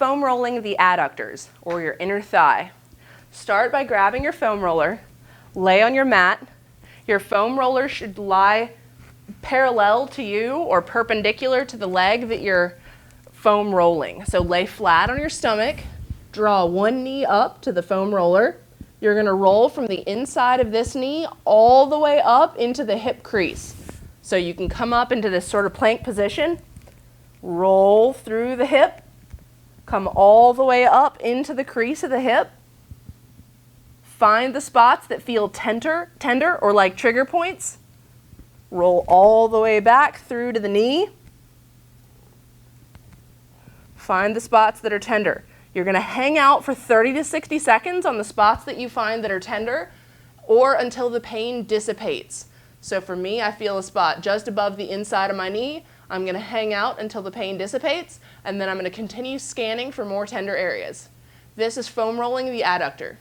foam rolling the adductors, or your inner thigh. Start by grabbing your foam roller, lay on your mat. Your foam roller should lie parallel to you or perpendicular to the leg that you're foam rolling. So lay flat on your stomach, draw one knee up to the foam roller. You're going to roll from the inside of this knee all the way up into the hip crease. So you can come up into this sort of plank position, roll through the hip, come all the way up into the crease of the hip. Find the spots that feel tender or like trigger points. Roll all the way back through to the knee. Find the spots that are tender. You're going to hang out for 30 to 60 seconds on the spots that you find that are tender, or until the pain dissipates. So for me, I feel a spot just above the inside of my knee. I'm going to hang out until the pain dissipates, and then I'm going to continue scanning for more tender areas. This is foam rolling the adductor.